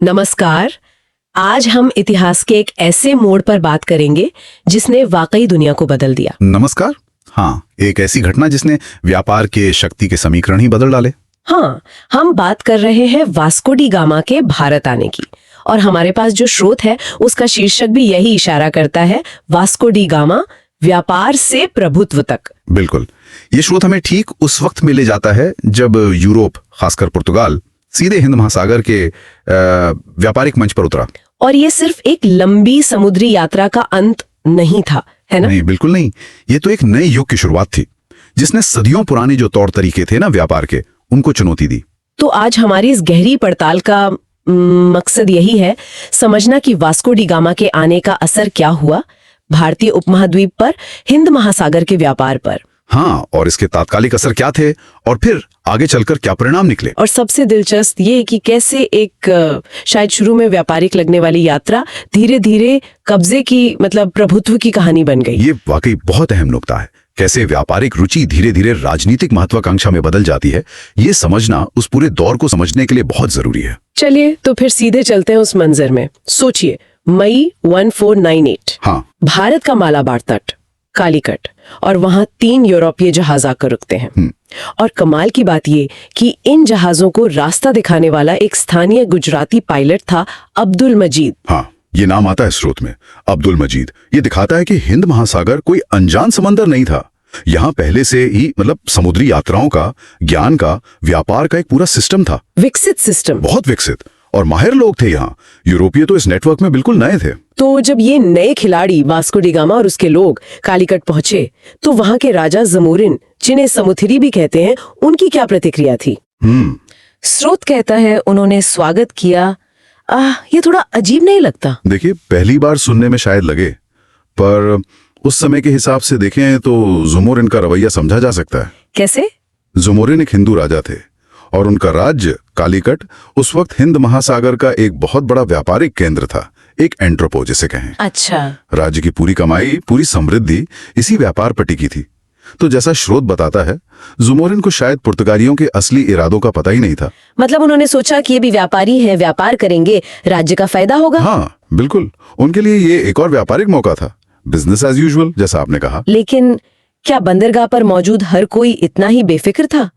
नमस्कार। आज हम इतिहास के एक ऐसे मोड़ पर बात करेंगे जिसने वाकई दुनिया को बदल दिया। नमस्कार। हाँ, एक ऐसी घटना जिसने व्यापार के शक्ति के समीकरण ही बदल डाले। हाँ, हम बात कर रहे हैं वास्को डी गामा के भारत आने की, और हमारे पास जो स्रोत है उसका शीर्षक भी यही इशारा करता है, वास्को डी गामा, व्यापार से प्रभुत्व तक। बिल्कुल, ये स्रोत हमें ठीक उस वक्त में ले जाता है जब यूरोप, खासकर पुर्तगाल, सीधे हिंद महासागर के व्यापारिक मंच पर उतरा। और ये सिर्फ एक लंबी समुद्री यात्रा का अंत नहीं था, है ना? नहीं, बिल्कुल नहीं। ये तो एक नए युग की शुरुआत थी जिसने सदियों पुराने जो तौर तरीके थे ना व्यापार के, उनको चुनौती दी। तो आज हमारी इस गहरी पड़ताल का मकसद यही है, समझना कि वास्को डी गामा के आने का असर क्या हुआ भारतीय उपमहाद्वीप पर, हिंद महासागर के व्यापार पर। हाँ, और इसके तात्कालिक असर क्या थे और फिर आगे चलकर क्या परिणाम निकले। और सबसे दिलचस्प ये कि कैसे एक शायद शुरू में व्यापारिक लगने वाली यात्रा धीरे धीरे कब्जे की, मतलब प्रभुत्व की कहानी बन गई। ये वाकई बहुत अहम नुकता है। कैसे व्यापारिक रुचि धीरे धीरे राजनीतिक महत्वाकांक्षा में बदल जाती है, ये समझना उस पूरे दौर को समझने के लिए बहुत जरूरी है। चलिए तो फिर सीधे चलते हैं उस मंजर में। सोचिए, मई 1498। हाँ, भारत का मालाबार तट, कालीकट, और वहां 3 यूरोपीय जहाज आकर रुकते हैं। और कमाल की बात ये कि इन जहाजों को रास्ता दिखाने वाला एक स्थानीय गुजराती पायलट था, अब्दुल मजीद। हाँ, ये नाम आता है स्रोत में, अब्दुल मजीद। ये दिखाता है कि हिंद महासागर कोई अनजान समंदर नहीं था। यहाँ पहले से ही समुद्री यात्राओं का, ज्ञान का, व्यापार का एक पूरा सिस्टम था। विकसित सिस्टम, बहुत विकसित, और माहिर लोग थे यहाँ। यूरोपीय तो इस नेटवर्क में बिल्कुल नए थे। तो जब ये नए खिलाड़ी वास्को डी गामा और उसके लोग कालीकट पहुंचे, तो वहां के राजा जमोरिन, जिन्हें समुथिरी भी कहते हैं, उनकी क्या प्रतिक्रिया थी? स्रोत कहता है उन्होंने स्वागत किया। ये थोड़ा अजीब नहीं लगता? देखिए, पहली बार सुनने में शायद लगे, पर उस समय के हिसाब से देखें तो जुमोरिन का रवैया समझा जा सकता है। कैसे? जुमोरिन एक हिंदू राजा थे और उनका राज्य कालीकट उस वक्त हिंद महासागर का एक बहुत बड़ा व्यापारिक केंद्र था, एक एंट्रोपो जिसे कहें। अच्छा। राज्य की पूरी कमाई, पूरी समृद्धि इसी व्यापार पर टिकी थी। तो जैसा स्रोत बताता है, जुमोरिन को शायद पुर्तगालियों के असली इरादों का पता ही नहीं था। मतलब उन्होंने सोचा कि ये भी व्यापारी हैं, व्यापार करेंगे, राज्य का फायदा होगा। हाँ, बिल्कुल। उनके लिए ये एक और व्यापारिक मौका था, बिजनेस एज यूजुअल, जैसा आपने कहा। लेकिन क्या बंदरगाह पर मौजूद हर कोई इतना ही बेफिक्र था?